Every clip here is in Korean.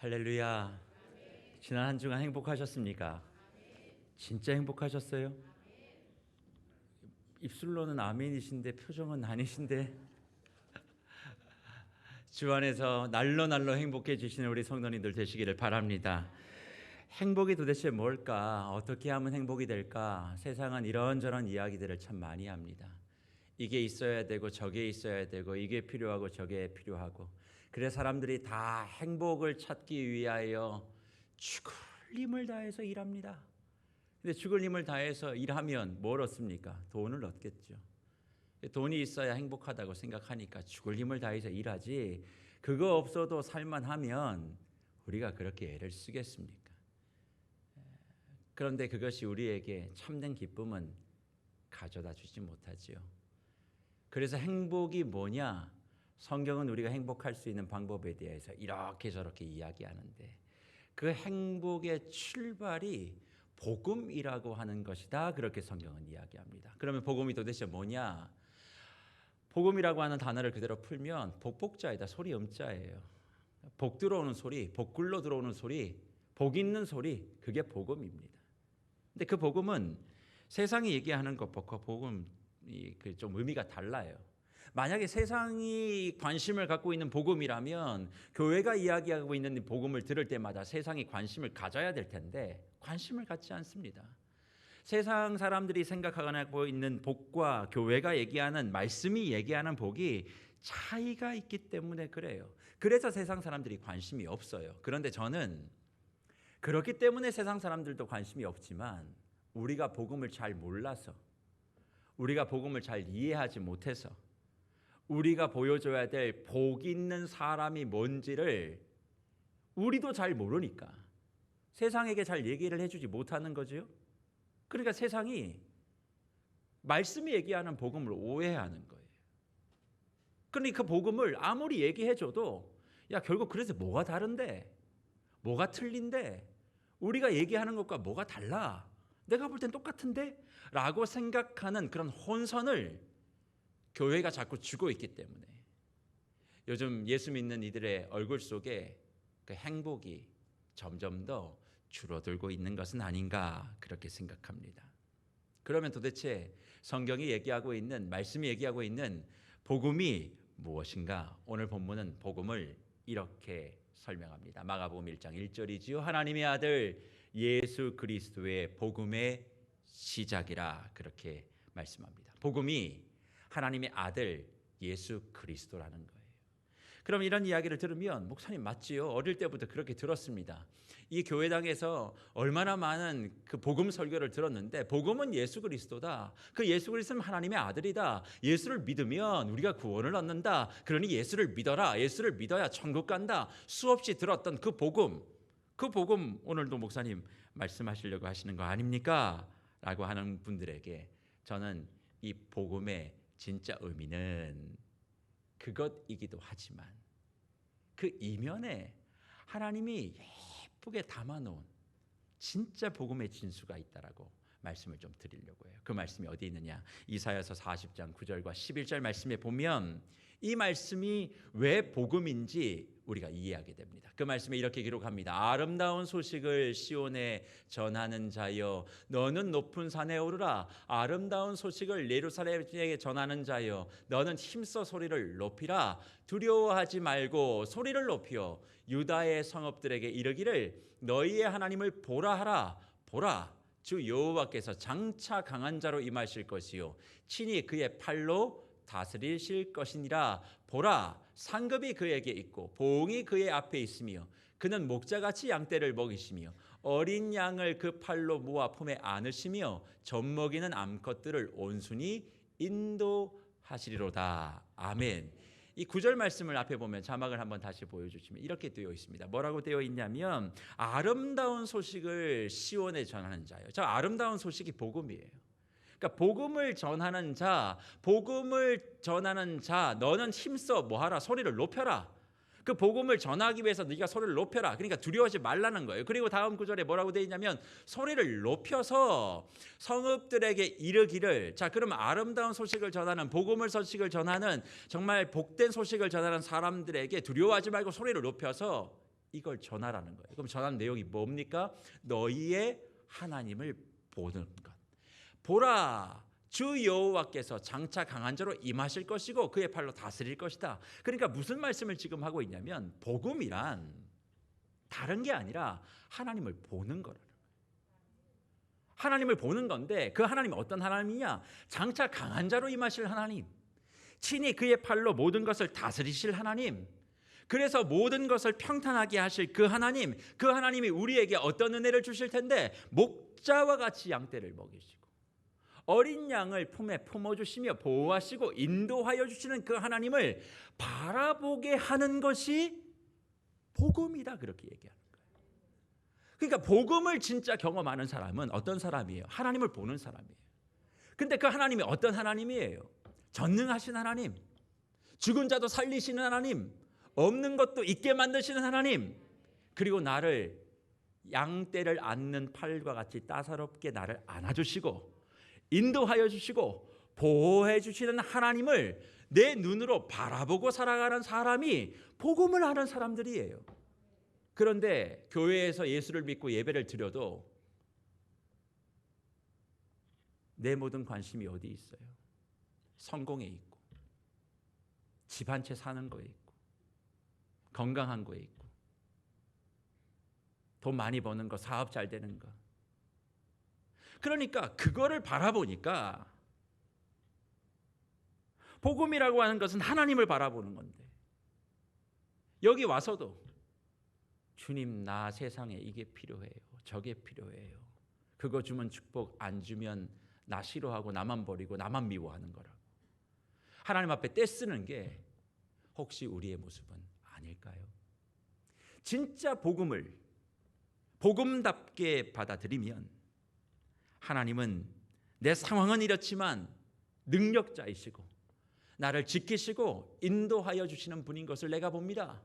할렐루야. 지난 한 주간 행복하셨습니까? 진짜 행복하셨어요? 입술로는 아멘이신데 표정은 아니신데 주 안에서 날로 행복해지시는 우리 성도님들 되시기를 바랍니다. 행복이 도대체 뭘까? 어떻게 하면 행복이 될까? 세상은 이런저런 이야기들을 참 많이 합니다. 이게 있어야 되고 저게 있어야 되고 이게 필요하고 저게 필요하고, 그래서 사람들이 다 행복을 찾기 위하여 죽을 힘을 다해서 일합니다. 근데 죽을 힘을 다해서 일하면 뭘 얻습니까? 돈을 얻겠죠. 돈이 있어야 행복하다고 생각하니까 죽을 힘을 다해서 일하지, 그거 없어도 살만하면 우리가 그렇게 애를 쓰겠습니까? 그런데 그것이 우리에게 참된 기쁨은 가져다 주지 못하지요. 그래서 행복이 뭐냐? 성경은 우리가 행복할 수 있는 방법에 대해서 이렇게 저렇게 이야기하는데, 그 행복의 출발이 복음이라고 하는 것이다, 그렇게 성경은 이야기합니다. 그러면 복음이 도대체 뭐냐? 복음이라고 하는 단어를 그대로 풀면 복복자이다, 소리 음자예요. 복 들어오는 소리, 복 굴러 들어오는 소리, 복 있는 소리, 그게 복음입니다. 근데 그 복음은 세상이 얘기하는 것과 복음이 좀 의미가 달라요. 만약에 세상이 관심을 갖고 있는 복음이라면 교회가 이야기하고 있는 복음을 들을 때마다 세상이 관심을 가져야 될 텐데 관심을 갖지 않습니다. 세상 사람들이 생각하고 있는 복과 교회가 얘기하는, 말씀이 얘기하는 복이 차이가 있기 때문에 그래요. 그래서 세상 사람들이 관심이 없어요. 그런데 저는 그렇기 때문에 세상 사람들도 관심이 없지만, 우리가 복음을 잘 몰라서, 우리가 복음을 잘 이해하지 못해서, 우리가 보여줘야 될 복 있는 사람이 뭔지를 우리도 잘 모르니까 세상에게 잘 얘기를 해주지 못하는 거죠. 그러니까 세상이 말씀이 얘기하는 복음을 오해하는 거예요. 그러니까 그 복음을 아무리 얘기해줘도 야, 결국 그래서 뭐가 다른데? 뭐가 틀린데? 우리가 얘기하는 것과 뭐가 달라? 내가 볼 땐 똑같은데? 라고 생각하는 그런 혼선을 교회가 자꾸 주고 있기 때문에 요즘 예수 믿는 이들의 얼굴 속에 그 행복이 점점 더 줄어들고 있는 것은 아닌가, 그렇게 생각합니다. 그러면 도대체 성경이 얘기하고 있는, 말씀이 얘기하고 있는 복음이 무엇인가? 오늘 본문은 복음을 이렇게 설명합니다. 마가복음 1장 1절이지요. 하나님의 아들 예수 그리스도의 복음의 시작이라, 그렇게 말씀합니다. 복음이 하나님의 아들 예수 그리스도라는 거예요. 그럼 이런 이야기를 들으면 목사님 맞지요? 어릴 때부터 그렇게 들었습니다. 이 교회당에서 얼마나 많은 그 복음 설교를 들었는데, 복음은 예수 그리스도다. 그 예수 그리스도는 하나님의 아들이다. 예수를 믿으면 우리가 구원을 얻는다. 그러니 예수를 믿어라. 예수를 믿어야 천국 간다. 수없이 들었던 그 복음 오늘도 목사님 말씀하시려고 하시는 거 아닙니까? 라고 하는 분들에게 저는 이 복음의 진짜 의미는 그것이기도 하지만 그 이면에 하나님이 예쁘게 담아놓은 진짜 복음의 진수가 있다라고 말씀을 좀 드리려고 해요. 그 말씀이 어디 있느냐? 이사야서 40장 9절과 11절 말씀에 보면 이 말씀이 왜 복음인지 우리가 이해하게 됩니다. 그 말씀에 이렇게 기록합니다. 아름다운 소식을 시온에 전하는 자여, 너는 높은 산에 오르라. 아름다운 소식을 예루살렘에게 전하는 자여, 너는 힘써 소리를 높이라. 두려워하지 말고 소리를 높여 유다의 성읍들에게 이르기를 너희의 하나님을 보라 하라. 보라, 주 여호와께서 장차 강한 자로 임하실 것이요 친히 그의 팔로 다스리실 것이니라. 보라, 상급이 그에게 있고 보응이 그의 앞에 있으며 그는 목자같이 양떼를 먹이시며 어린 양을 그 팔로 모아 품에 안으시며 젖먹이는 암컷들을 온순히 인도하시리로다. 아멘. 이 9절 말씀을 앞에 보면 자막을 한번 다시 보여주시면 이렇게 되어 있습니다. 뭐라고 되어 있냐면 아름다운 소식을 시온에 전하는 자요. 저 아름다운 소식이 복음이에요. 그러니까 복음을 전하는 자, 너는 힘써 뭐하라? 소리를 높여라. 그 복음을 전하기 위해서 네가 소리를 높여라. 그러니까 두려워하지 말라는 거예요. 그리고 다음 구절에 뭐라고 되어 있냐면 소리를 높여서 성읍들에게 이르기를. 자, 그럼 아름다운 소식을 전하는, 복음을 소식을 전하는, 정말 복된 소식을 전하는 사람들에게 두려워하지 말고 소리를 높여서 이걸 전하라는 거예요. 그럼 전하는 내용이 뭡니까? 너희의 하나님을 보는 것. 보라, 주 여호와께서 장차 강한 자로 임하실 것이고 그의 팔로 다스릴 것이다. 그러니까 무슨 말씀을 지금 하고 있냐면 복음이란 다른 게 아니라 하나님을 보는 거라는 거예요. 하나님을 보는 건데 그 하나님이 어떤 하나님이냐? 장차 강한 자로 임하실 하나님, 친히 그의 팔로 모든 것을 다스리실 하나님, 그래서 모든 것을 평탄하게 하실 그 하나님, 그 하나님이 우리에게 어떤 은혜를 주실 텐데 목자와 같이 양떼를 먹이시고 어린 양을 품에 품어주시며 보호하시고 인도하여 주시는 그 하나님을 바라보게 하는 것이 복음이다, 그렇게 얘기하는 거예요. 그러니까 복음을 진짜 경험하는 사람은 어떤 사람이에요? 하나님을 보는 사람이에요. 근데 그 하나님이 어떤 하나님이에요? 전능하신 하나님, 죽은 자도 살리시는 하나님, 없는 것도 있게 만드시는 하나님, 그리고 나를 양떼를 안는 팔과 같이 따사롭게 나를 안아주시고 인도하여 주시고 보호해 주시는 하나님을 내 눈으로 바라보고 살아가는 사람이 복음을 아는 사람들이에요. 그런데 교회에서 예수를 믿고 예배를 드려도 내 모든 관심이 어디 있어요? 성공에 있고, 집 한 채 사는 거에 있고, 건강한 거에 있고, 돈 많이 버는 거, 사업 잘 되는 거. 그러니까 그거를 바라보니까 복음이라고 하는 것은 하나님을 바라보는 건데, 여기 와서도 주님, 나 세상에 이게 필요해요, 저게 필요해요, 그거 주면 축복, 안 주면 나 싫어하고 나만 버리고 나만 미워하는 거라고 하나님 앞에 떼쓰는 게 혹시 우리의 모습은 아닐까요? 진짜 복음을 복음답게 받아들이면 하나님은 내 상황은 이렇지만 능력자이시고 나를 지키시고 인도하여 주시는 분인 것을 내가 봅니다.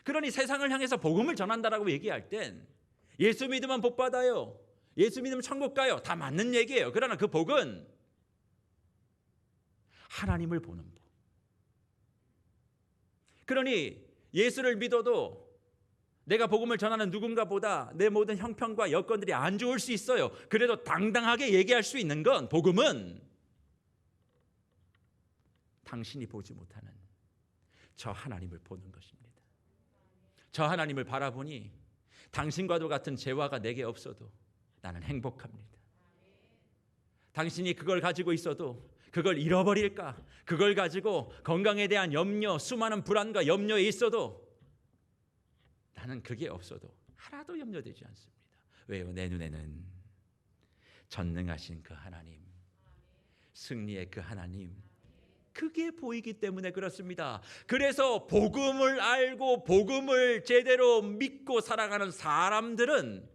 그러니 세상을 향해서 복음을 전한다라고 얘기할 땐 예수 믿으면 복 받아요, 예수 믿으면 천국 가요, 다 맞는 얘기예요. 그러나 그 복은 하나님을 보는 복. 그러니 예수를 믿어도 내가 복음을 전하는 누군가보다 내 모든 형편과 여건들이 안 좋을 수 있어요. 그래도 당당하게 얘기할 수 있는 건 복음은 당신이 보지 못하는 저 하나님을 보는 것입니다. 저 하나님을 바라보니 당신과도 같은 재화가 내게 없어도 나는 행복합니다. 당신이 그걸 가지고 있어도 그걸 잃어버릴까? 그걸 가지고 건강에 대한 염려, 수많은 불안과 염려에 있어도 나는 그게 없어도 하나도 염려되지 않습니다. 왜요? 내 눈에는 전능하신 그 하나님, 승리의 그 하나님, 그게 보이기 때문에 그렇습니다. 그래서 복음을 알고 복음을 제대로 믿고 살아가는 사람들은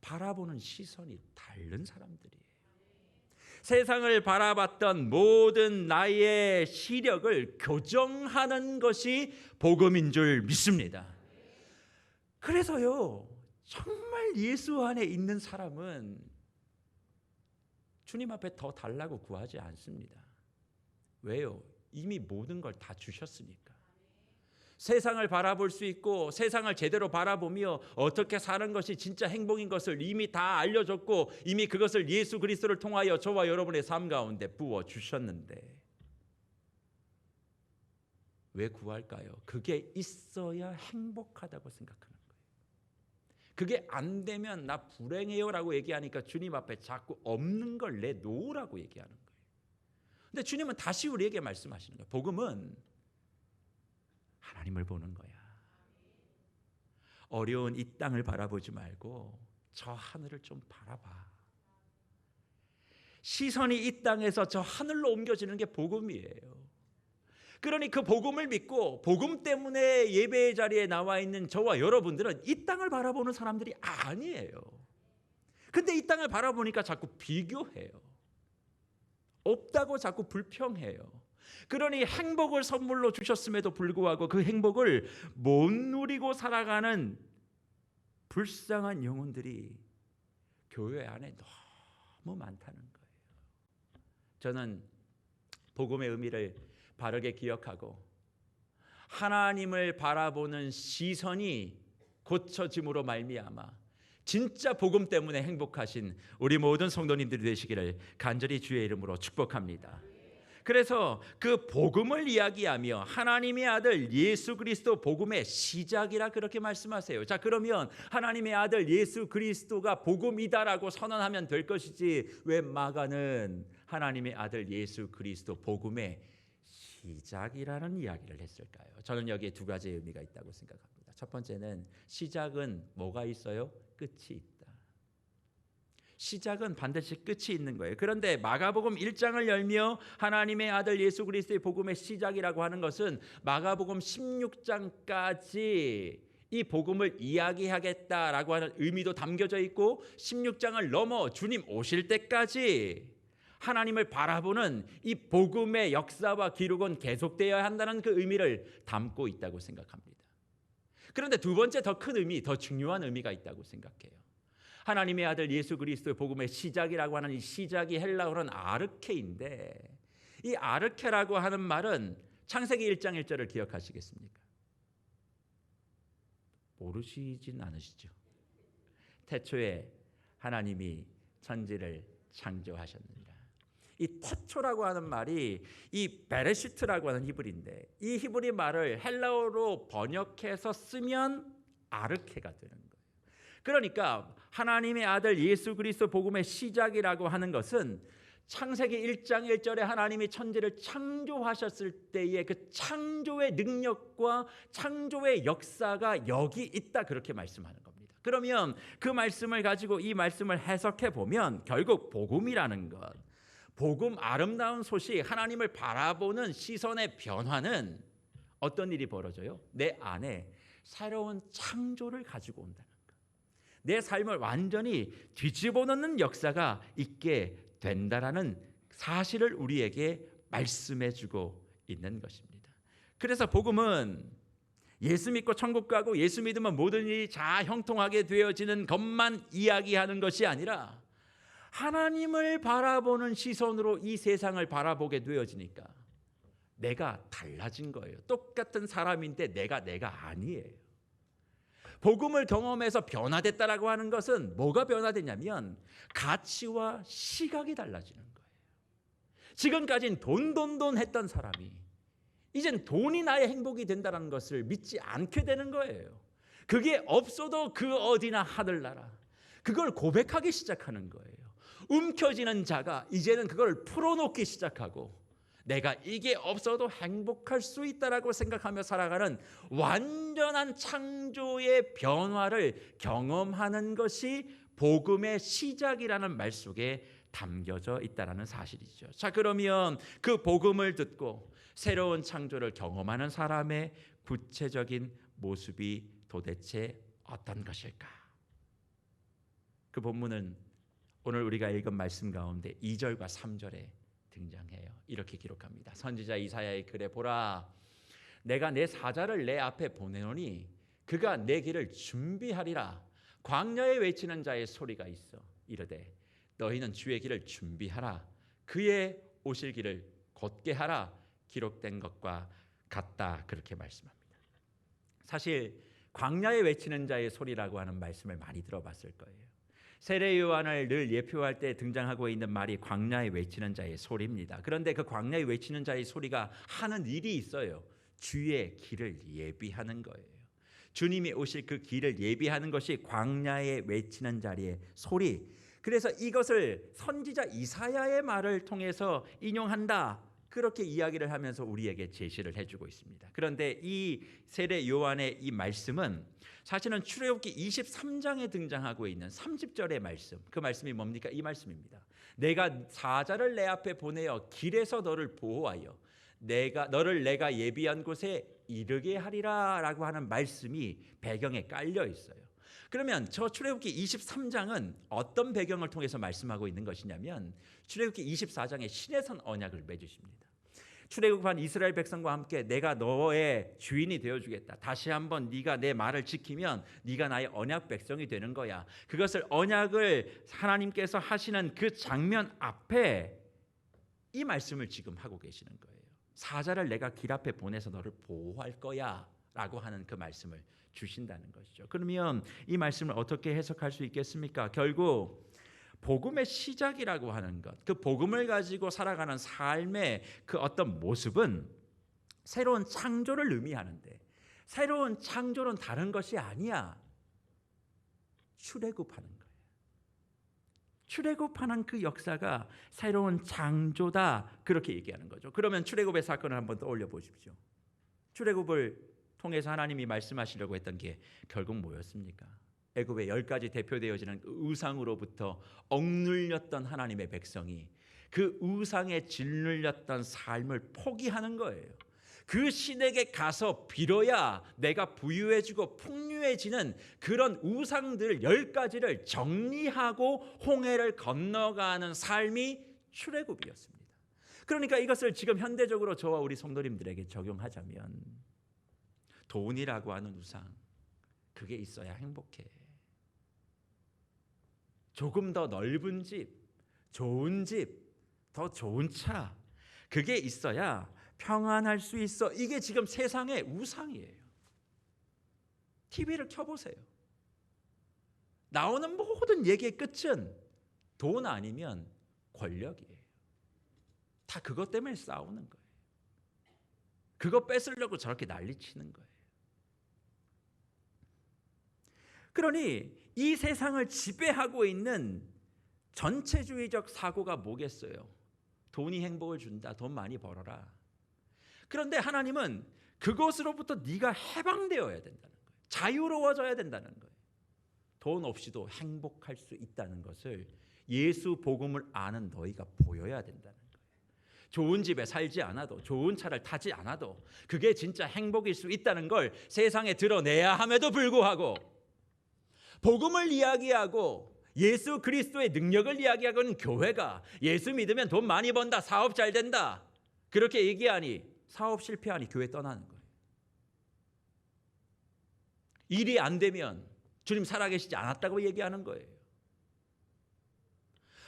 바라보는 시선이 다른 사람들이에요. 세상을 바라봤던 모든 나의 시력을 교정하는 것이 복음인 줄 믿습니다. 그래서요, 정말 예수 안에 있는 사람은 주님 앞에 더 달라고 구하지 않습니다. 왜요? 이미 모든 걸 다 주셨으니까. 세상을 바라볼 수 있고 세상을 제대로 바라보며 어떻게 사는 것이 진짜 행복인 것을 이미 다 알려줬고 이미 그것을 예수 그리스도를 통하여 저와 여러분의 삶 가운데 부어주셨는데 왜 구할까요? 그게 있어야 행복하다고 생각하는 거예요. 그게 안 되면 나 불행해요라고 얘기하니까 주님 앞에 자꾸 없는 걸 내놓으라고 얘기하는 거예요. 근데 주님은 다시 우리에게 말씀하시는 거예요. 복음은 하나님을 보는 거야. 어려운 이 땅을 바라보지 말고 저 하늘을 좀 바라봐. 시선이 이 땅에서 저 하늘로 옮겨지는 게 복음이에요. 그러니 그 복음을 믿고 복음 때문에 예배의 자리에 나와 있는 저와 여러분들은 이 땅을 바라보는 사람들이 아니에요. 근데 이 땅을 바라보니까 자꾸 비교해요. 없다고 자꾸 불평해요. 그러니 행복을 선물로 주셨음에도 불구하고 그 행복을 못 누리고 살아가는 불쌍한 영혼들이 교회 안에 너무 많다는 거예요. 저는 복음의 의미를 바르게 기억하고 하나님을 바라보는 시선이 고쳐짐으로 말미암아 진짜 복음 때문에 행복하신 우리 모든 성도님들이 되시기를 간절히 주의 이름으로 축복합니다. 그래서 그 복음을 이야기하며 하나님의 아들 예수 그리스도 복음의 시작이라 그렇게 말씀하세요. 자, 그러면 하나님의 아들 예수 그리스도가 복음이다라고 선언하면 될 것이지 왜 마가는 하나님의 아들 예수 그리스도 복음의 시작이라는 이야기를 했을까요? 저는 여기에 두 가지의 의미가 있다고 생각합니다. 첫 번째는 시작은 뭐가 있어요? 끝이 있다. 시작은 반드시 끝이 있는 거예요. 그런데 마가복음 1장을 열며 하나님의 아들 예수 그리스도의 복음의 시작이라고 하는 것은 마가복음 16장까지 이 복음을 이야기하겠다라고 하는 의미도 담겨져 있고 16장을 넘어 주님 오실 때까지 하나님을 바라보는 이 복음의 역사와 기록은 계속되어야 한다는 그 의미를 담고 있다고 생각합니다. 그런데 두 번째 더 큰 의미, 더 중요한 의미가 있다고 생각해요. 하나님의 아들 예수 그리스도의 복음의 시작이라고 하는 이 시작이 헬라어로는 아르케인데 이 아르케라고 하는 말은 창세기 1장 1절을 기억하시겠습니까? 모르시진 않으시죠? 태초에 하나님이 천지를 창조하셨느니라. 이 태초라고 하는 말이 이 베레시트라고 하는 히브리인데 이 히브리 말을 헬라어로 번역해서 쓰면 아르케가 되는 거예요. 그러니까 하나님의 아들 예수 그리스도 복음의 시작이라고 하는 것은 창세기 1장 1절에 하나님이 천지를 창조하셨을 때의 그 창조의 능력과 창조의 역사가 여기 있다 그렇게 말씀하는 겁니다. 그러면 그 말씀을 가지고 이 말씀을 해석해 보면 결국 복음이라는 것, 복음 아름다운 소식, 하나님을 바라보는 시선의 변화는 어떤 일이 벌어져요? 내 안에 새로운 창조를 가지고 온다는 것. 내 삶을 완전히 뒤집어 놓는 역사가 있게 된다라는 사실을 우리에게 말씀해 주고 있는 것입니다. 그래서 복음은 예수 믿고 천국 가고 예수 믿으면 모든 일이 다 형통하게 되어지는 것만 이야기하는 것이 아니라 하나님을 바라보는 시선으로 이 세상을 바라보게 되어지니까 내가 달라진 거예요. 똑같은 사람인데 내가 아니에요. 복음을 경험해서 변화됐다라고 하는 것은 뭐가 변화됐냐면 가치와 시각이 달라지는 거예요. 지금까지는 돈 했던 사람이 이젠 돈이 나의 행복이 된다는 것을 믿지 않게 되는 거예요. 그게 없어도 그 어디나 하늘나라, 그걸 고백하기 시작하는 거예요. 움켜쥐는 자가 이제는 그걸 풀어놓기 시작하고 내가 이게 없어도 행복할 수 있다라고 생각하며 살아가는 완전한 창조의 변화를 경험하는 것이 복음의 시작이라는 말 속에 담겨져 있다는 사실이죠. 자, 그러면 그 복음을 듣고 새로운 창조를 경험하는 사람의 구체적인 모습이 도대체 어떤 것일까? 그 본문은 오늘 우리가 읽은 말씀 가운데 2절과 3절에 등장해요. 이렇게 기록합니다. 선지자 이사야의 글에 보라, 내가 내 사자를 내 앞에 보내노니 그가 내 길을 준비하리라. 광야에 외치는 자의 소리가 있어 이르되 너희는 주의 길을 준비하라. 그의 오실 길을 곧게 하라. 기록된 것과 같다. 그렇게 말씀합니다. 사실 광야에 외치는 자의 소리라고 하는 말씀을 많이 들어봤을 거예요. 세례 요한을 늘 예표할 때 등장하고 있는 말이 광야에 외치는 자의 소리입니다. 그런데 그 광야에 외치는 자의 소리가 하는 일이 있어요. 주의 길을 예비하는 거예요. 주님이 오실 그 길을 예비하는 것이 광야에 외치는 자의 소리. 그래서 이것을 선지자 이사야의 말을 통해서 인용한다. 그렇게 이야기를 하면서 우리에게 제시를 해주고 있습니다. 그런데 이 세례 요한의 이 말씀은 사실은 출애굽기 23장에 등장하고 있는 30절의 말씀, 그 말씀이 뭡니까? 이 말씀입니다. 내가 사자를 내 앞에 보내어 길에서 너를 보호하여 너를 내가 예비한 곳에 이르게 하리라 라고 하는 말씀이 배경에 깔려 있어요. 그러면 저 출애굽기 23장은 어떤 배경을 통해서 말씀하고 있는 것이냐면 출애굽기 24장에 신의 언약을 맺으십니다. 출애굽한 이스라엘 백성과 함께 내가 너의 주인이 되어주겠다. 다시 한번 네가 내 말을 지키면 네가 나의 언약 백성이 되는 거야. 그것을 언약을 하나님께서 하시는 그 장면 앞에 이 말씀을 지금 하고 계시는 거예요. 사자를 내가 길 앞에 보내서 너를 보호할 거야 라고 하는 그 말씀을 주신다는 것이죠. 그러면 이 말씀을 어떻게 해석할 수 있겠습니까? 결국 복음의 시작이라고 하는 것, 그 복음을 가지고 살아가는 삶의 그 어떤 모습은 새로운 창조를 의미하는데, 새로운 창조는 다른 것이 아니야. 출애굽하는 거예요. 출애굽하는 그 역사가 새로운 창조다, 그렇게 얘기하는 거죠. 그러면 출애굽의 사건을 한번 떠올려 보십시오. 출애굽을 통해서 하나님이 말씀하시려고 했던 게 결국 뭐였습니까? 애굽의 10가지 대표되어지는 우상으로부터 억눌렸던 하나님의 백성이 그 우상에 짓눌렸던 삶을 포기하는 거예요. 그 신에게 가서 빌어야 내가 부유해지고 풍요해지는 그런 우상들 10가지를 정리하고 홍해를 건너가는 삶이 출애굽이었습니다. 그러니까 이것을 지금 현대적으로 저와 우리 성도님들에게 적용하자면, 돈이라고 하는 우상, 그게 있어야 행복해. 조금 더 넓은 집, 좋은 집, 더 좋은 차, 그게 있어야 평안할 수 있어. 이게 지금 세상의 우상이에요. TV를 켜보세요. 나오는 모든 얘기의 끝은 돈 아니면 권력이에요. 다 그것 때문에 싸우는 거예요. 그거 뺏으려고 저렇게 난리치는 거예요. 그러니 이 세상을 지배하고 있는 전체주의적 사고가 뭐겠어요? 돈이 행복을 준다. 돈 많이 벌어라. 그런데 하나님은 그것으로부터 네가 해방되어야 된다는 거예요. 자유로워져야 된다는 거예요. 돈 없이도 행복할 수 있다는 것을 예수 복음을 아는 너희가 보여야 된다는 거예요. 좋은 집에 살지 않아도, 좋은 차를 타지 않아도 그게 진짜 행복일 수 있다는 걸 세상에 드러내야 함에도 불구하고, 복음을 이야기하고 예수 그리스도의 능력을 이야기하고는 교회가 예수 믿으면 돈 많이 번다, 사업 잘 된다, 그렇게 얘기하니 사업 실패하니 교회 떠나는 거예요. 일이 안 되면 주님 살아계시지 않았다고 얘기하는 거예요.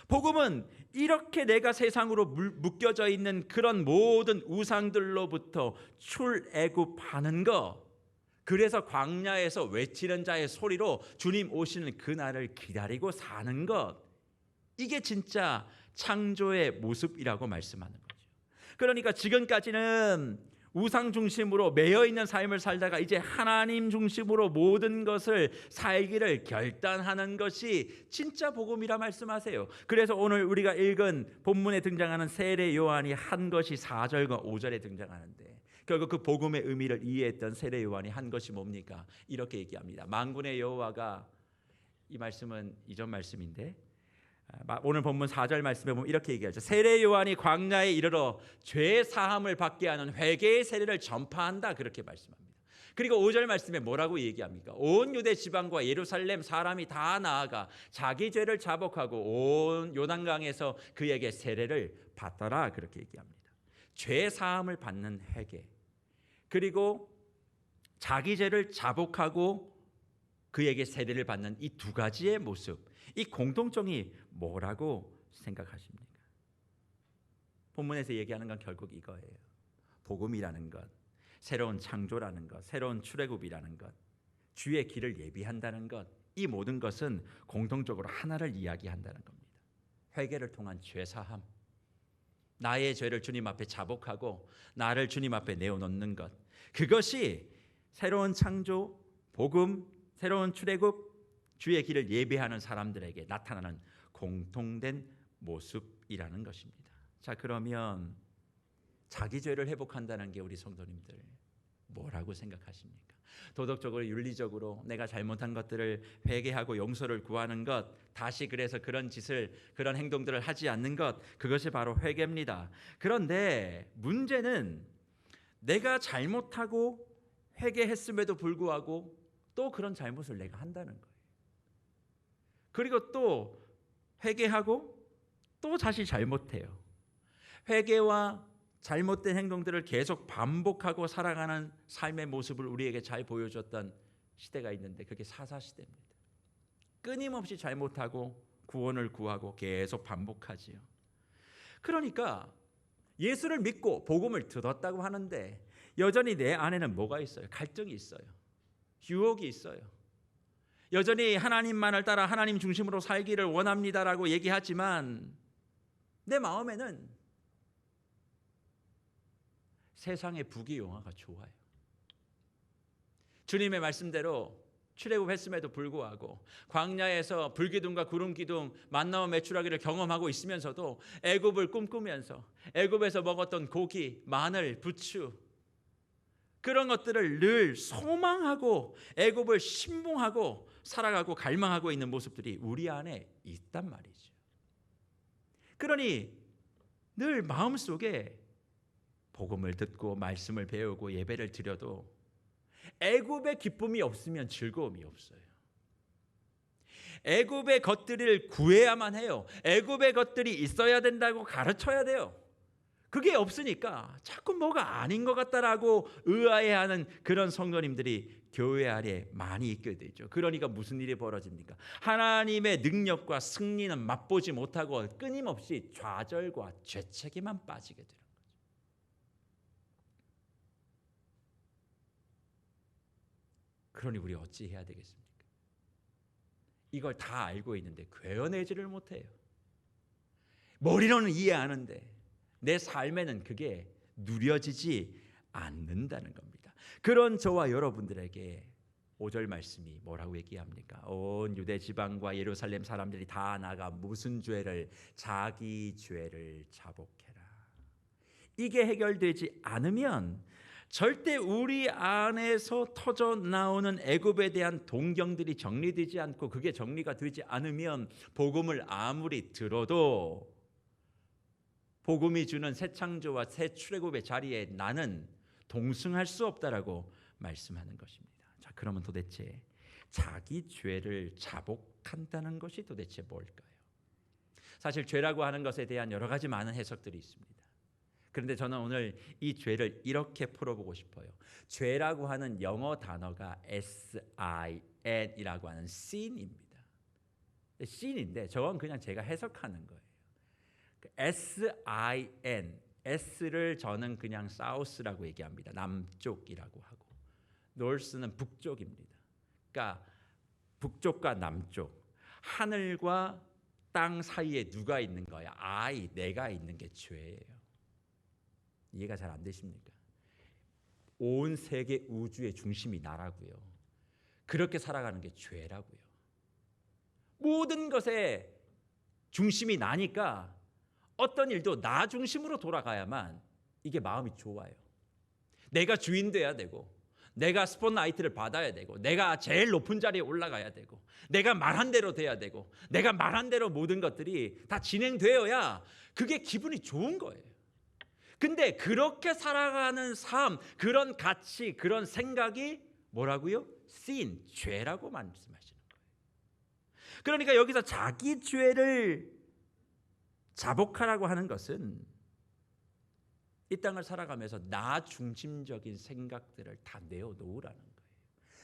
복음은 이렇게 내가 세상으로 묶여져 있는 그런 모든 우상들로부터 출애굽하는 것, 그래서 광야에서 외치는 자의 소리로 주님 오시는 그날을 기다리고 사는 것, 이게 진짜 창조의 모습이라고 말씀하는 거죠. 그러니까 지금까지는 우상 중심으로 매여 있는 삶을 살다가 이제 하나님 중심으로 모든 것을 살기를 결단하는 것이 진짜 복음이라 말씀하세요. 그래서 오늘 우리가 읽은 본문에 등장하는 세례 요한이 한 것이 4절과 5절에 등장하는데, 결국 그 복음의 의미를 이해했던 세례 요한이 한 것이 뭡니까? 이렇게 얘기합니다. 만군의 여호와가, 이 말씀은 이전 말씀인데 오늘 본문 4절 말씀에 보면 이렇게 얘기하죠. 세례 요한이 광야에 이르러 죄 사함을 받게 하는 회개의 세례를 전파한다, 그렇게 말씀합니다. 그리고 5절 말씀에 뭐라고 얘기합니까? 온 유대 지방과 예루살렘 사람이 다 나아가 자기 죄를 자복하고 온 요단강에서 그에게 세례를 받더라, 그렇게 얘기합니다. 죄 사함을 받는 회개, 그리고 자기 죄를 자복하고 그에게 세례를 받는 이 두 가지의 모습, 이 공통점이 뭐라고 생각하십니까? 본문에서 얘기하는 건 결국 이거예요. 복음이라는 것, 새로운 창조라는 것, 새로운 출애굽이라는 것, 주의 길을 예비한다는 것, 이 모든 것은 공통적으로 하나를 이야기한다는 겁니다. 회개를 통한 죄사함, 나의 죄를 주님 앞에 자복하고 나를 주님 앞에 내어놓는 것, 그것이 새로운 창조, 복음, 새로운 출애굽, 주의 길을 예배하는 사람들에게 나타나는 공통된 모습이라는 것입니다. 자, 그러면 자기 죄를 회복한다는 게 우리 성도님들 뭐라고 생각하십니까? 도덕적으로, 윤리적으로 내가 잘못한 것들을 회개하고 용서를 구하는 것, 다시 그래서 그런 짓을, 그런 행동들을 하지 않는 것, 그것이 바로 회개입니다. 그런데 문제는 내가 잘못하고 회개했음에도 불구하고 또 그런 잘못을 내가 한다는 거예요. 그리고 또 회개하고 또 다시 잘못해요. 회개와 잘못된 행동들을 계속 반복하고 살아가는 삶의 모습을 우리에게 잘 보여줬던 시대가 있는데, 그게 사사시대입니다. 끊임없이 잘못하고 구원을 구하고 계속 반복하지요. 그러니까 예수를 믿고 복음을 들었다고 하는데 여전히 내 안에는 뭐가 있어요? 갈등이 있어요. 유혹이 있어요. 여전히 하나님만을 따라 하나님 중심으로 살기를 원합니다라고 얘기하지만 내 마음에는 세상의 부귀영화가 좋아요. 주님의 말씀대로 출애굽했음에도 불구하고 광야에서 불기둥과 구름기둥 만나와 메추라기를 경험하고 있으면서도 애굽을 꿈꾸면서 애굽에서 먹었던 고기, 마늘, 부추 그런 것들을 늘 소망하고 애굽을 신봉하고 살아가고 갈망하고 있는 모습들이 우리 안에 있단 말이죠. 그러니 늘 마음속에 복음을 듣고 말씀을 배우고 예배를 드려도 애굽의 기쁨이 없으면 즐거움이 없어요. 애굽의 것들을 구해야만 해요. 애굽의 것들이 있어야 된다고 가르쳐야 돼요. 그게 없으니까 자꾸 뭐가 아닌 것 같다라고 의아해하는 그런 성도님들이 교회 안에 많이 있게 되죠. 그러니까 무슨 일이 벌어집니까? 하나님의 능력과 승리는 맛보지 못하고 끊임없이 좌절과 죄책에만 빠지게 되는 거죠. 그러니 우리 어찌 해야 되겠습니까? 이걸 다 알고 있는데 괴어내지를 못해요. 머리로는 이해하는데 내 삶에는 그게 누려지지 않는다는 겁니다. 그런 저와 여러분들에게 5절 말씀이 뭐라고 얘기합니까? 온 유대 지방과 예루살렘 사람들이 다 나가 무슨 죄를? 자기 죄를 자복해라. 이게 해결되지 않으면 절대 우리 안에서 터져 나오는 애굽에 대한 동경들이 정리되지 않고 그게 정리가 되지 않으면 복음을 아무리 들어도 복음이 주는 새 창조와 새 출애굽의 자리에 나는 동승할 수 없다라고 말씀하는 것입니다. 자, 그러면 도대체 자기 죄를 자복한다는 것이 도대체 뭘까요? 사실 죄라고 하는 것에 대한 여러 가지 많은 해석들이 있습니다. 그런데 저는 오늘 이 죄를 이렇게 풀어보고 싶어요. 죄라고 하는 영어 단어가 SIN이라고 하는 sin입니다. sin인데 저건 그냥 제가 해석하는 거예요. SIN, S를 저는 그냥 사우스라고 얘기합니다. 남쪽이라고 하고 노스는 북쪽입니다. 그러니까 북쪽과 남쪽, 하늘과 땅 사이에 누가 있는 거야? 내가 있는 게 죄예요. 이해가 잘 안 되십니까? 온 세계 우주의 중심이 나라고요. 그렇게 살아가는 게 죄라고요. 모든 것의 중심이 나니까 어떤 일도 나 중심으로 돌아가야만 이게 마음이 좋아요. 내가 주인 돼야 되고 내가 스포트라이트를 받아야 되고 내가 제일 높은 자리에 올라가야 되고 내가 말한 대로 돼야 되고 내가 말한 대로 모든 것들이 다 진행되어야 그게 기분이 좋은 거예요. 근데 그렇게 살아가는 삶, 그런 가치, 그런 생각이 뭐라고요? sin, 죄라고 말씀하시는 거예요. 그러니까 여기서 자기 죄를 자복하라고 하는 것은 이 땅을 살아가면서 나 중심적인 생각들을 다 내어놓으라는 거예요.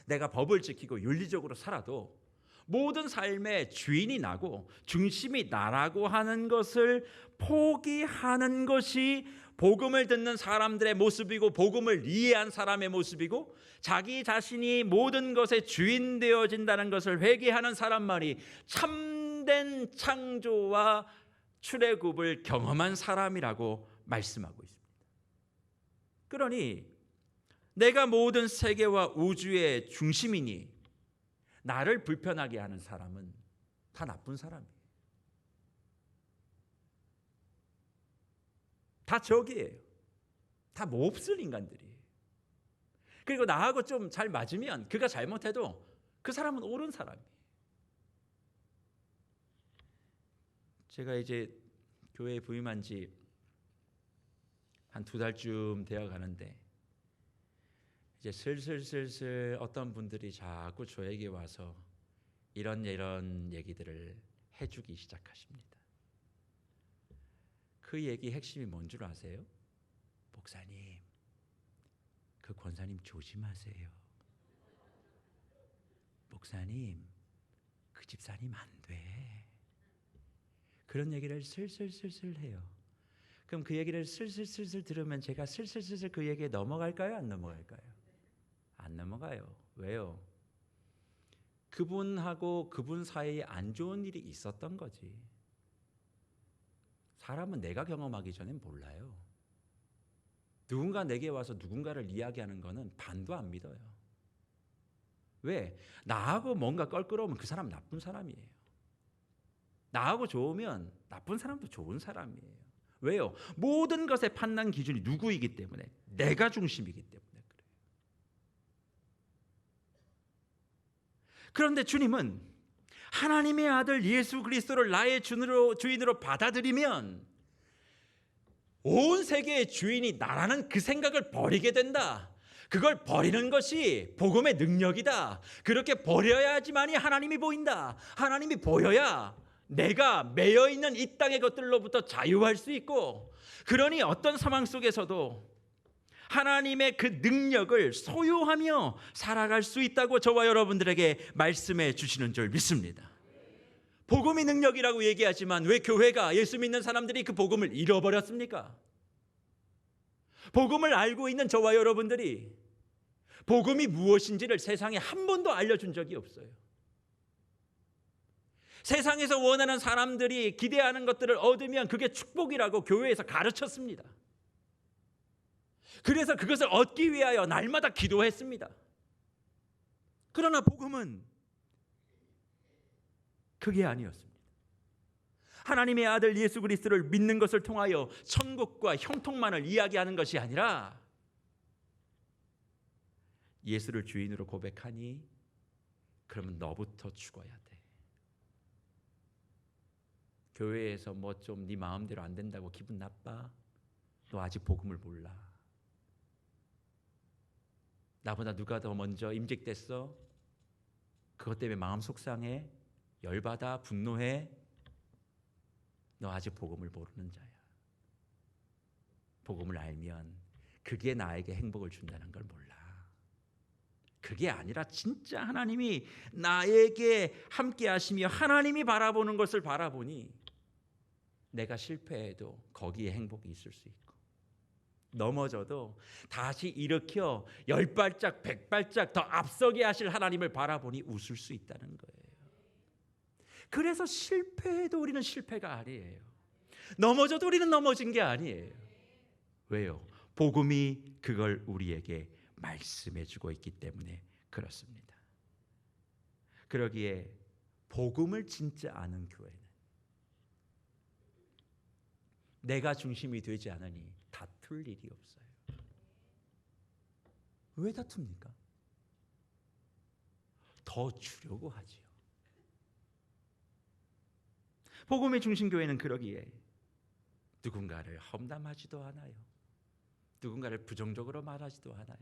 내가 법을 지키고 윤리적으로 살아도 모든 삶의 주인이 나고 중심이 나라고 하는 것을 포기하는 것이 복음을 듣는 사람들의 모습이고 복음을 이해한 사람의 모습이고 자기 자신이 모든 것의 주인 되어진다는 것을 회개하는 사람만이 참된 창조와 출애굽을 경험한 사람이라고 말씀하고 있습니다. 그러니 내가 모든 세계와 우주의 중심이니 나를 불편하게 하는 사람은 다 나쁜 사람이에요. 다 적이에요. 다 몹쓸 인간들이에요. 그리고 나하고 좀 잘 맞으면 그가 잘못해도 그 사람은 옳은 사람이에요. 제가 이제 교회에 부임한 지 한 2달쯤 되어 가는데 이제 슬슬 어떤 분들이 자꾸 저에게 와서 이런 얘기들을 해주기 시작하십니다. 그 얘기 핵심이 뭔 줄 아세요? 목사님, 그 권사님 조심하세요. 목사님, 그 집사님 안 돼. 그런 얘기를 슬슬 해요. 그럼 그 얘기를 슬슬 들으면 제가 슬슬 그 얘기에 넘어갈까요? 안 넘어갈까요? 안 넘어가요. 왜요? 그분하고 그분 사이에 안 좋은 일이 있었던 거지. 사람은 내가 경험하기 전엔 몰라요. 누군가 내게 와서 누군가를 이야기하는 거는 반도 안 믿어요. 왜? 나하고 뭔가 껄끄러우면 그 사람 나쁜 사람이에요. 나하고 좋으면 나쁜 사람도 좋은 사람이에요. 왜요? 모든 것의 판단 기준이 누구이기 때문에, 내가 중심이기 때문에 그래요. 그런데 주님은 하나님의 아들 예수 그리스도를 나의 주인으로 받아들이면 온 세계의 주인이 나라는 그 생각을 버리게 된다. 그걸 버리는 것이 복음의 능력이다. 그렇게 버려야지만이 하나님이 보인다. 하나님이 보여야 내가 매여 있는 이 땅의 것들로부터 자유할 수 있고, 그러니 어떤 상황 속에서도 하나님의 그 능력을 소유하며 살아갈 수 있다고 저와 여러분들에게 말씀해 주시는 줄 믿습니다. 복음이 능력이라고 얘기하지만 왜 교회가, 예수 믿는 사람들이 그 복음을 잃어버렸습니까? 복음을 알고 있는 저와 여러분들이 복음이 무엇인지를 세상에 한 번도 알려준 적이 없어요. 세상에서 원하는 사람들이 기대하는 것들을 얻으면 그게 축복이라고 교회에서 가르쳤습니다. 그래서 그것을 얻기 위하여 날마다 기도했습니다. 그러나 복음은 그게 아니었습니다. 하나님의 아들 예수 그리스도를 믿는 것을 통하여 천국과 형통만을 이야기하는 것이 아니라, 예수를 주인으로 고백하니 그러면 너부터 죽어야 돼. 교회에서 뭐 좀 네 마음대로 안 된다고 기분 나빠? 너 아직 복음을 몰라. 나보다 누가 더 먼저 임직됐어? 그것 때문에 마음 속상해? 열받아? 분노해? 너 아직 복음을 모르는 자야. 복음을 알면 그게 나에게 행복을 준다는 걸 몰라. 그게 아니라 진짜 하나님이 나에게 함께 하시며 하나님이 바라보는 것을 바라보니 내가 실패해도 거기에 행복이 있을 수 있고, 넘어져도 다시 일으켜 10발짝 100발짝 더 앞서게 하실 하나님을 바라보니 웃을 수 있다는 거예요. 그래서 실패해도 우리는 실패가 아니에요. 넘어져도 우리는 넘어진 게 아니에요. 왜요? 복음이 그걸 우리에게 말씀해 주고 있기 때문에 그렇습니다. 그러기에 복음을 진짜 아는 교회는 내가 중심이 되지 않으니 다툴 일이 없어요. 왜 다툽니까? 더 주려고 하지요. 복음의 중심교회는 그러기에 누군가를 험담하지도 않아요. 누군가를 부정적으로 말하지도 않아요.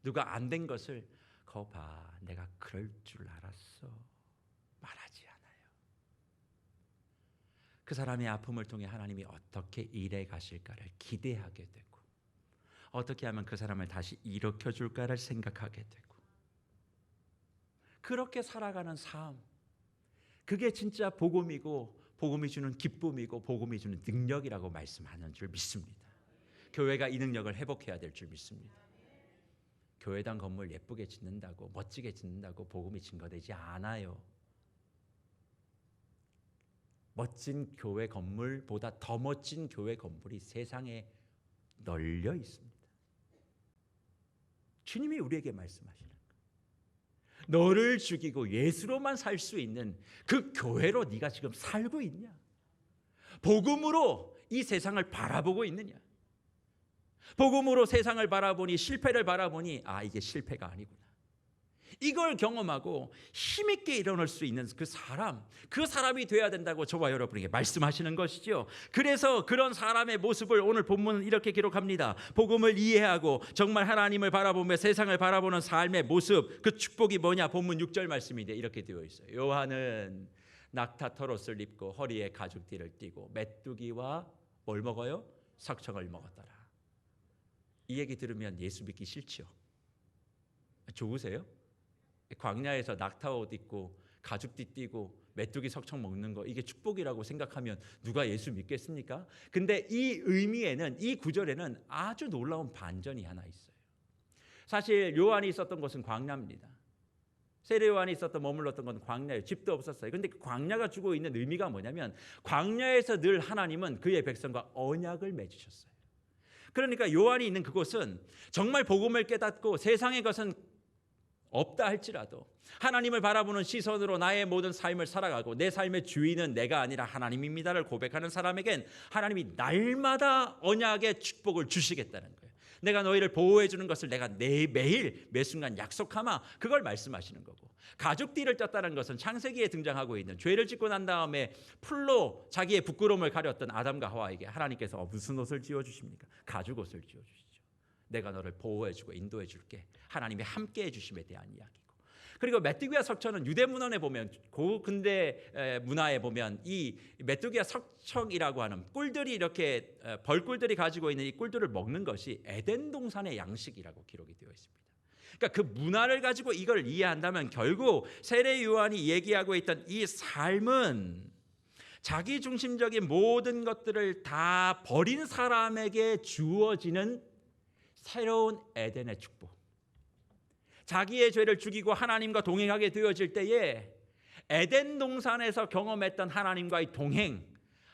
누가 안 된 것을 거 봐, 내가 그럴 줄 알았어, 말하지 않아요. 그 사람의 아픔을 통해 하나님이 어떻게 일해 가실까를 기대하게 되고, 어떻게 하면 그 사람을 다시 일으켜 줄까를 생각하게 되고, 그렇게 살아가는 삶, 그게 진짜 복음이고 복음이 주는 기쁨이고 복음이 주는 능력이라고 말씀하는 줄 믿습니다. 교회가 이 능력을 회복해야 될 줄 믿습니다. 교회당 건물 예쁘게 짓는다고, 멋지게 짓는다고 복음이 증거되지 않아요. 멋진 교회 건물보다 더 멋진 교회 건물이 세상에 널려 있습니다. 주님이 우리에게 말씀하시는 거예요. 너를 죽이고 예수로만 살 수 있는 그 교회로 네가 지금 살고 있냐? 복음으로 이 세상을 바라보고 있느냐? 복음으로 세상을 바라보니, 실패를 바라보니, 아, 이게 실패가 아니구나. 이걸 경험하고 힘있게 일어날 수 있는 그 사람이 돼야 된다고 저와 여러분에게 말씀하시는 것이죠. 그래서 그런 사람의 모습을 오늘 본문은 이렇게 기록합니다. 복음을 이해하고 정말 하나님을 바라보며 세상을 바라보는 삶의 모습, 그 축복이 뭐냐? 본문 6절 말씀인데 이렇게 되어 있어요. 요한은 낙타 털옷을 입고 허리에 가죽띠를 띠고 메뚜기와 뭘 먹어요? 석청을 먹었더라. 이 얘기 들으면 예수 믿기 싫지요? 좋으세요? 광야에서 낙타 옷 입고 가죽띠 띠고 메뚜기 석청 먹는 거, 이게 축복이라고 생각하면 누가 예수 믿겠습니까? 근데 이 의미에는, 이 구절에는 아주 놀라운 반전이 하나 있어요. 사실 요한이 있었던 곳은 광야입니다. 세례 요한이 있었던 머물렀던 건 광야예요. 집도 없었어요. 그런데 그 광야가 주고 있는 의미가 뭐냐면 광야에서 늘 하나님은 그의 백성과 언약을 맺으셨어요. 그러니까 요한이 있는 그곳은 정말 복음을 깨닫고 세상의 것은 없다 할지라도 하나님을 바라보는 시선으로 나의 모든 삶을 살아가고 내 삶의 주인은 내가 아니라 하나님입니다를 고백하는 사람에겐 하나님이 날마다 언약의 축복을 주시겠다는 거예요. 내가 너희를 보호해 주는 것을 내가 매일 매순간 약속하마, 그걸 말씀하시는 거고, 가죽띠를 쪘다는 것은 창세기에 등장하고 있는 죄를 짓고 난 다음에 풀로 자기의 부끄러움을 가렸던 아담과 하와에게 하나님께서 무슨 옷을 지어주십니까? 가죽 옷을 지어주시죠. 내가 너를 보호해주고 인도해줄게. 하나님이 함께해 주심에 대한 이야기고, 그리고 메뚜기와 석청은 유대 문헌에 보면, 고근대 문화에 보면 이 메뚜기와 석청이라고 하는 꿀들이, 이렇게 벌꿀들이 가지고 있는 이 꿀들을 먹는 것이 에덴 동산의 양식이라고 기록이 되어 있습니다. 그러니까 그 문화를 가지고 이걸 이해한다면 결국 세례 요한이 얘기하고 있던 이 삶은 자기 중심적인 모든 것들을 다 버린 사람에게 주어지는 새로운 에덴의 축복. 자기의 죄를 죽이고 하나님과 동행하게 되어질 때에 에덴 동산에서 경험했던 하나님과의 동행,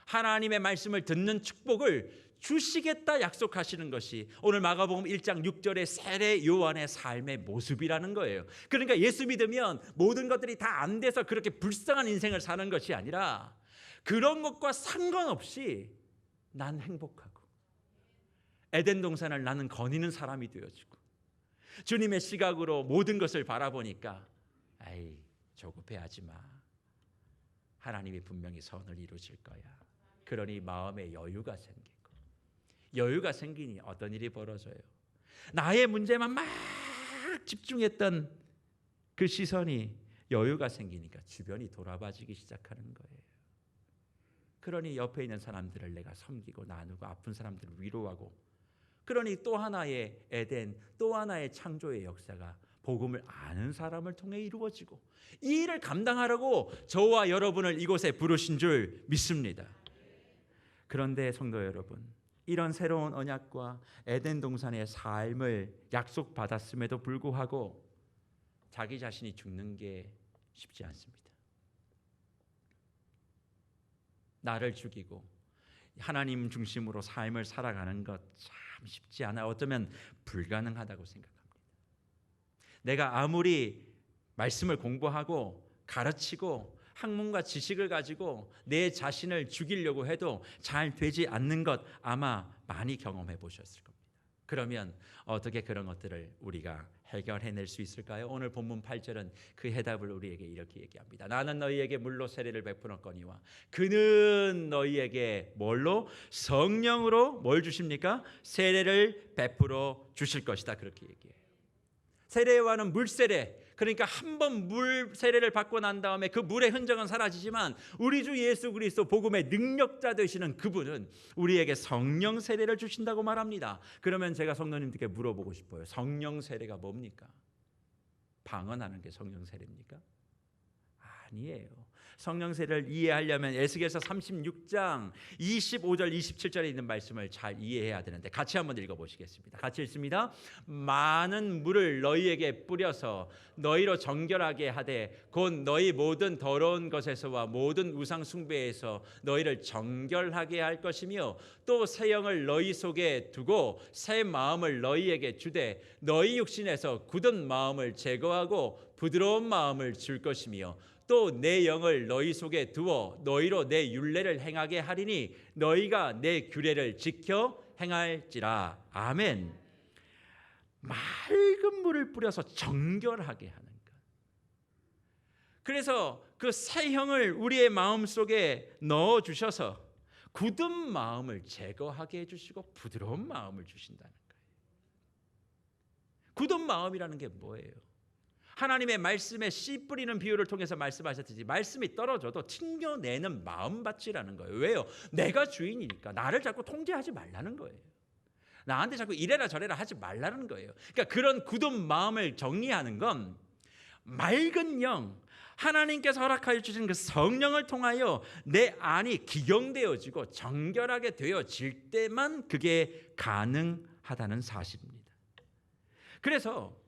하나님의 말씀을 듣는 축복을 주시겠다 약속하시는 것이 오늘 마가복음 1장 6절의 세례 요한의 삶의 모습이라는 거예요. 그러니까 예수 믿으면 모든 것들이 다 안 돼서 그렇게 불쌍한 인생을 사는 것이 아니라 그런 것과 상관없이 난 행복하고 에덴 동산을 나는 거니는 사람이 되어지고 주님의 시각으로 모든 것을 바라보니까 아이, 조급해하지 마. 하나님이 분명히 선을 이루실 거야. 그러니 마음에 여유가 생기고, 여유가 생기니 어떤 일이 벌어져요? 나의 문제만 막 집중했던 그 시선이 여유가 생기니까 주변이 돌아봐지기 시작하는 거예요. 그러니 옆에 있는 사람들을 내가 섬기고 나누고 아픈 사람들을 위로하고, 그러니 또 하나의 에덴, 또 하나의 창조의 역사가 복음을 아는 사람을 통해 이루어지고, 이 일을 감당하려고 저와 여러분을 이곳에 부르신 줄 믿습니다. 그런데 성도 여러분, 이런 새로운 언약과 에덴 동산의 삶을 약속받았음에도 불구하고 자기 자신이 죽는 게 쉽지 않습니다. 나를 죽이고 하나님 중심으로 삶을 살아가는 것 참 쉽지 않아요. 어쩌면 불가능하다고 생각합니다. 내가 아무리 말씀을 공부하고 가르치고 학문과 지식을 가지고 내 자신을 죽이려고 해도 잘 되지 않는 것 아마 많이 경험해 보셨을 겁니다. 그러면 어떻게 그런 것들을 우리가 해결해낼 수 있을까요? 오늘 본문 8절은 그 해답을 우리에게 이렇게 얘기합니다. 나는 너희에게 물로 세례를 베푸었거니와 그는 너희에게 뭘로? 성령으로 뭘 주십니까? 세례를 베풀어 주실 것이다. 그렇게 얘기해요. 세례와는 물세례, 그러니까 한 번 물 세례를 받고 난 다음에 그 물의 흔적은 사라지지만 우리 주 예수 그리스도 복음의 능력자 되시는 그분은 우리에게 성령 세례를 주신다고 말합니다. 그러면 제가 성도님들께 물어보고 싶어요. 성령 세례가 뭡니까? 방언하는 게 성령 세례입니까? 아니에요. 성령 세례를 이해하려면 에스겔서 36장 25절 27절에 있는 말씀을 잘 이해해야 되는데 같이 한번 읽어보시겠습니다. 같이 읽습니다. 많은 물을 너희에게 뿌려서 너희로 정결하게 하되 곧 너희 모든 더러운 것에서와 모든 우상 숭배에서 너희를 정결하게 할 것이며 또 새 영을 너희 속에 두고 새 마음을 너희에게 주되 너희 육신에서 굳은 마음을 제거하고 부드러운 마음을 줄 것이며 또 내 영을 너희 속에 두어 너희로 내 율례를 행하게 하리니 너희가 내 규례를 지켜 행할지라. 아멘. 맑은 물을 뿌려서 정결하게 하는 것. 그래서 그 새 영을 우리의 마음 속에 넣어 주셔서 굳은 마음을 제거하게 해주시고 부드러운 마음을 주신다는 거예요. 굳은 마음이라는 게 뭐예요? 하나님의 말씀에 씨 뿌리는 비유를 통해서 말씀하셨듯이 말씀이 떨어져도 튕겨내는 마음밭이라는 거예요. 왜요? 내가 주인이니까 나를 자꾸 통제하지 말라는 거예요. 나한테 자꾸 이래라 저래라 하지 말라는 거예요. 그러니까 그런 굳은 마음을 정리하는 건 맑은 영, 하나님께서 허락하여 주신 그 성령을 통하여 내 안이 기경되어지고 정결하게 되어질 때만 그게 가능하다는 사실입니다. 그래서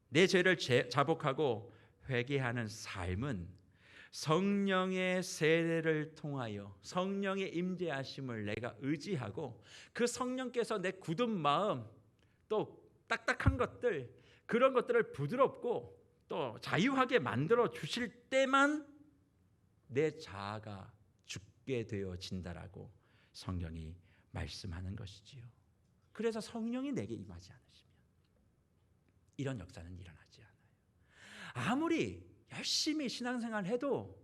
내 죄를 자복하고 회개하는 삶은 성령의 세례를 통하여 성령의 임재하심을 내가 의지하고 그 성령께서 내 굳은 마음 또 딱딱한 것들 그런 것들을 부드럽고 또 자유하게 만들어 주실 때만 내 자아가 죽게 되어진다라고 성경이 말씀하는 것이지요. 그래서 성령이 내게 임하지 않으시면 이런 역사는 일어나지 않아요. 아무리 열심히 신앙생활을 해도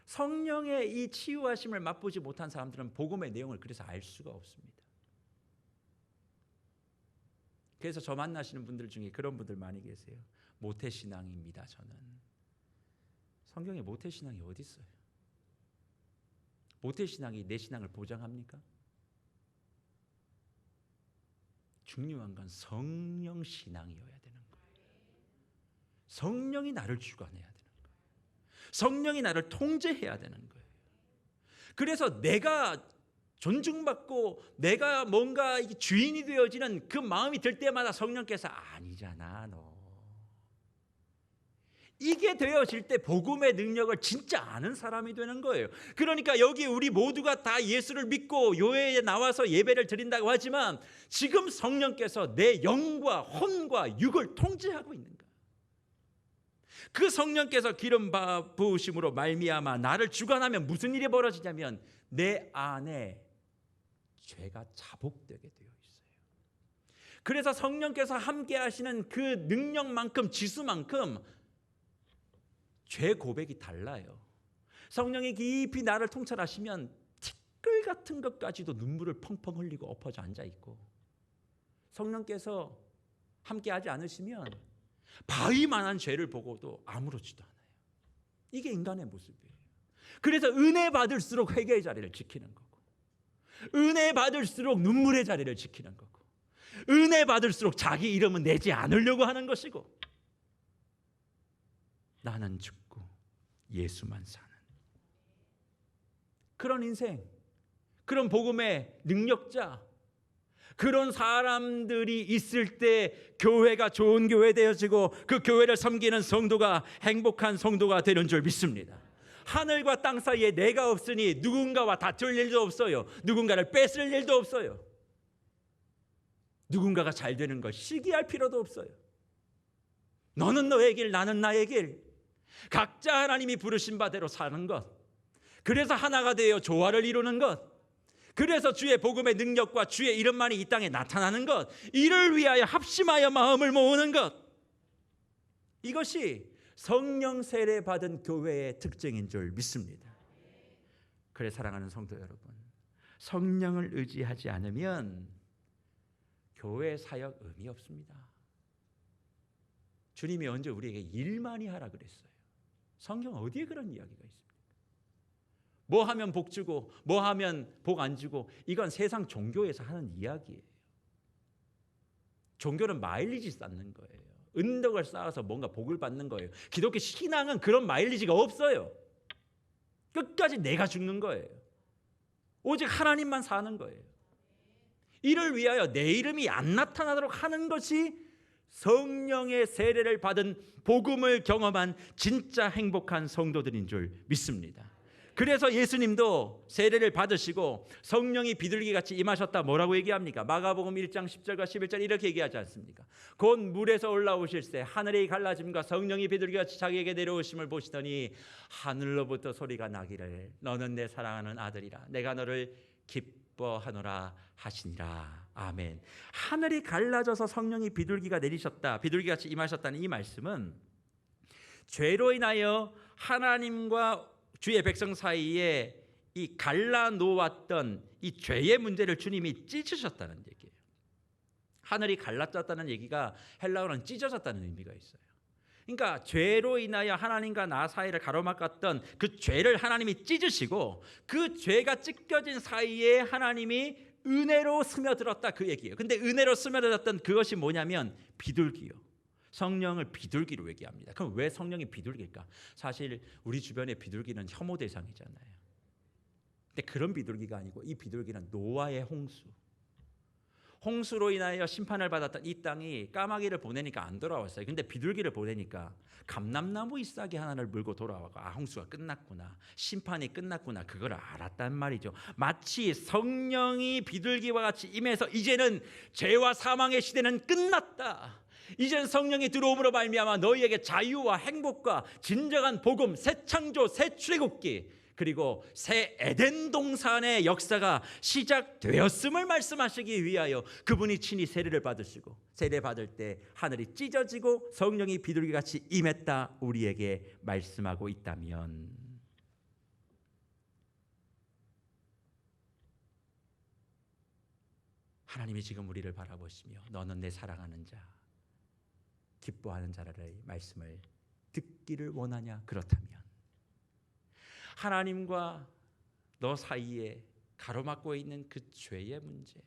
성령의 이 치유하심을 맛보지 못한 사람들은 복음의 내용을 그래서 알 수가 없습니다. 그래서 저 만나시는 분들 중에 그런 분들 많이 계세요. 모태신앙입니다. 저는. 성경에 모태신앙이 어디 있어요? 모태신앙이 내 신앙을 보장합니까? 중요한 건 성령 신앙이어야 되는 거예요. 성령이 나를 주관해야 되는 거예요. 성령이 나를 통제해야 되는 거예요. 그래서 내가 존중받고 내가 뭔가 주인이 되어지는 그 마음이 들 때마다 성령께서 아니잖아 너. 이게 되어질 때 복음의 능력을 진짜 아는 사람이 되는 거예요. 그러니까 여기 우리 모두가 다 예수를 믿고 교회에 나와서 예배를 드린다고 하지만 지금 성령께서 내 영과 혼과 육을 통제하고 있는가? 그 성령께서 기름 부으심으로 말미암아 나를 주관하면 무슨 일이 벌어지냐면 내 안에 죄가 자복되게 되어 있어요. 그래서 성령께서 함께 하시는 그 능력만큼 지수만큼 죄 고백이 달라요. 성령이 깊이 나를 통찰하시면 티끌 같은 것까지도 눈물을 펑펑 흘리고 엎어져 앉아있고 성령께서 함께하지 않으시면 바위만한 죄를 보고도 아무렇지도 않아요. 이게 인간의 모습이에요. 그래서 은혜 받을수록 회개의 자리를 지키는 거고 은혜 받을수록 눈물의 자리를 지키는 거고 은혜 받을수록 자기 이름은 내지 않으려고 하는 것이고 나는 죽고 예수만 사는 그런 인생, 그런 복음의 능력자, 그런 사람들이 있을 때 교회가 좋은 교회 되어지고 그 교회를 섬기는 성도가 행복한 성도가 되는 줄 믿습니다. 하늘과 땅 사이에 내가 없으니 누군가와 다툴 일도 없어요. 누군가를 뺏을 일도 없어요. 누군가가 잘 되는 걸 시기할 필요도 없어요. 너는 너의 길, 나는 나의 길. 각자 하나님이 부르신 바대로 사는 것. 그래서 하나가 되어 조화를 이루는 것. 그래서 주의 복음의 능력과 주의 이름만이 이 땅에 나타나는 것. 이를 위하여 합심하여 마음을 모으는 것. 이것이 성령 세례 받은 교회의 특징인 줄 믿습니다. 그래 사랑하는 성도 여러분, 성령을 의지하지 않으면 교회 사역 의미 없습니다. 주님이 언제 우리에게 일 많이 하라 그랬어요? 성경 어디에 그런 이야기가 있습니까? 뭐 하면 복 주고 뭐 하면 복 안 주고 이건 세상 종교에서 하는 이야기예요. 종교는 마일리지 쌓는 거예요. 은덕을 쌓아서 뭔가 복을 받는 거예요. 기독교 신앙은 그런 마일리지가 없어요. 끝까지 내가 죽는 거예요. 오직 하나님만 사는 거예요. 이를 위하여 내 이름이 안 나타나도록 하는 것이 성령의 세례를 받은 복음을 경험한 진짜 행복한 성도들인 줄 믿습니다. 그래서 예수님도 세례를 받으시고 성령이 비둘기같이 임하셨다 뭐라고 얘기합니까? 마가복음 1장 10절과 11절 이렇게 얘기하지 않습니까? 곧 물에서 올라오실새 하늘이 갈라짐과 성령이 비둘기같이 자기에게 내려오심을 보시더니 하늘로부터 소리가 나기를 너는 내 사랑하는 아들이라 내가 너를 기뻐하노라 하시니라. 아멘. 하늘이 갈라져서 성령이 비둘기가 내리셨다, 비둘기같이 임하셨다는 이 말씀은 죄로 인하여 하나님과 주의 백성 사이에 이 갈라 놓았던 이 죄의 문제를 주님이 찢으셨다는 얘기예요. 하늘이 갈라졌다는 얘기가 헬라어로는 찢어졌다는 의미가 있어요. 그러니까 죄로 인하여 하나님과 나 사이를 가로막았던 그 죄를 하나님이 찢으시고 그 죄가 찢겨진 사이에 하나님이 은혜로 스며들었다 그 얘기예요. 근데 은혜로 스며들었던 그것이 뭐냐면 비둘기요. 성령을 비둘기로 얘기합니다. 그럼 왜 성령이 비둘기일까? 사실 우리 주변의 비둘기는 혐오 대상이잖아요. 근데 그런 비둘기가 아니고 이 비둘기는 노아의 홍수. 홍수로 인하여 심판을 받았던 이 땅이 까마귀를 보내니까 안 돌아왔어요. 근데 비둘기를 보내니까 감람나무 잎사귀 하나를 물고 돌아와가 홍수가 끝났구나, 심판이 끝났구나, 그걸 알았단 말이죠. 마치 성령이 비둘기와 같이 임해서 이제는 죄와 사망의 시대는 끝났다, 이젠 성령이 들어옴으로 말미암아 너희에게 자유와 행복과 진정한 복음, 새 창조, 새 출애굽기, 그리고 새 에덴 동산의 역사가 시작되었음을 말씀하시기 위하여 그분이 친히 세례를 받으시고, 세례 받을 때 하늘이 찢어지고 성령이 비둘기같이 임했다 우리에게 말씀하고 있다면, 하나님이 지금 우리를 바라보시며 너는 내 사랑하는 자, 기뻐하는 자라의 말씀을 듣기를 원하냐? 그렇다면 하나님과 너 사이에 가로막고 있는 그 죄의 문제,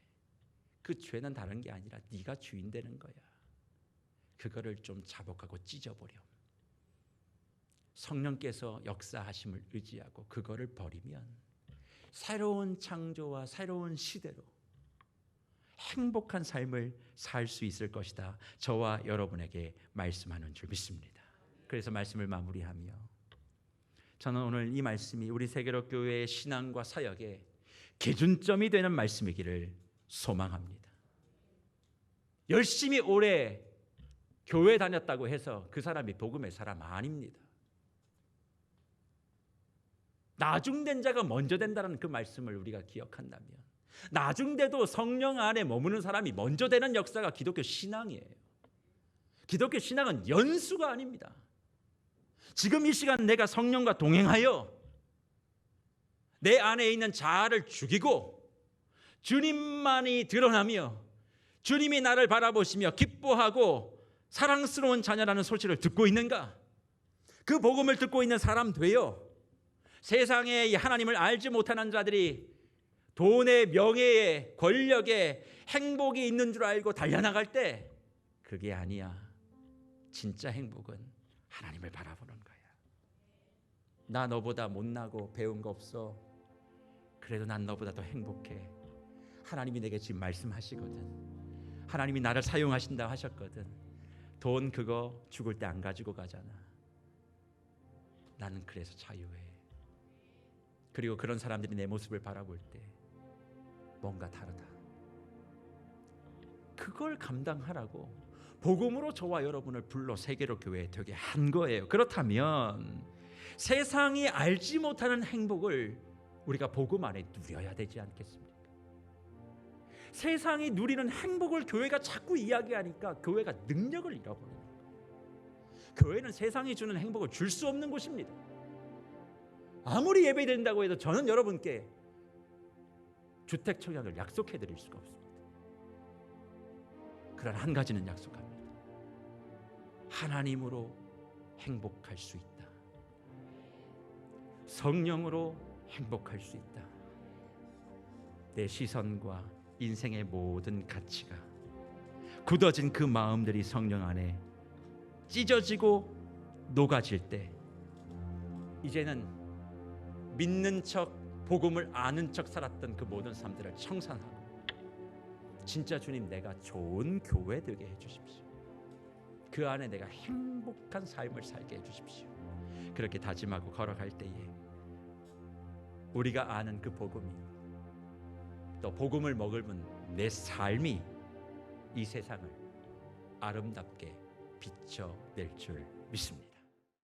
그 죄는 다른 게 아니라 네가 주인 되는 거야. 그거를 좀 자복하고 찢어버려. 성령께서 역사하심을 의지하고 그거를 버리면 새로운 창조와 새로운 시대로 행복한 삶을 살 수 있을 것이다. 저와 여러분에게 말씀하는 줄 믿습니다. 그래서 말씀을 마무리하며 저는 오늘 이 말씀이 우리 세계로교회의 신앙과 사역의 기준점이 되는 말씀이기를 소망합니다. 열심히 오래 교회 다녔다고 해서 그 사람이 복음의 사람 아닙니다. 나중된 자가 먼저 된다는 그 말씀을 우리가 기억한다면, 나중돼도 성령 안에 머무는 사람이 먼저 되는 역사가 기독교 신앙이에요. 기독교 신앙은 연수가 아닙니다. 지금 이 시간 내가 성령과 동행하여 내 안에 있는 자아를 죽이고 주님만이 드러나며 주님이 나를 바라보시며 기뻐하고 사랑스러운 자녀라는 소식을 듣고 있는가? 그 복음을 듣고 있는 사람 되어 세상에 하나님을 알지 못하는 자들이 돈에, 명예에, 권력에 행복이 있는 줄 알고 달려나갈 때 그게 아니야. 진짜 행복은 하나님을 바라보는 거야. 나 너보다 못나고 배운 거 없어. 그래도 난 너보다 더 행복해. 하나님이 내게 지금 말씀하시거든. 하나님이 나를 사용하신다 하셨거든. 돈 그거 죽을 때 안 가지고 가잖아. 나는 그래서 자유해. 그리고 그런 사람들이 내 모습을 바라볼 때 뭔가 다르다. 그걸 감당하라고 복음으로 저와 여러분을 불러 세계로 교회에 되게 한 거예요. 그렇다면 세상이 알지 못하는 행복을 우리가 복음 안에 누려야 되지 않겠습니까? 세상이 누리는 행복을 교회가 자꾸 이야기하니까 교회가 능력을 잃어버리는 거예요. 교회는 세상이 주는 행복을 줄 수 없는 곳입니다. 아무리 예배드린다고 해도 저는 여러분께 주택 청약을 약속해 드릴 수가 없습니다. 그러나 한 가지는 약속합니다. 하나님으로 행복할 수 있다. 성령으로 행복할 수 있다. 내 시선과 인생의 모든 가치가 굳어진 그 마음들이 성령 안에 찢어지고 녹아질 때 이제는 믿는 척, 복음을 아는 척 살았던 그 모든 삶들을 청산하고 진짜 주님 내가 좋은 교회 되게 해주십시오. 그 안에 내가 행복한 삶을 살게 해주십시오. 그렇게 다짐하고 걸어갈 때에 우리가 아는 그 복음이 또 복음을 먹으면 내 삶이 이 세상을 아름답게 비춰낼 줄 믿습니다.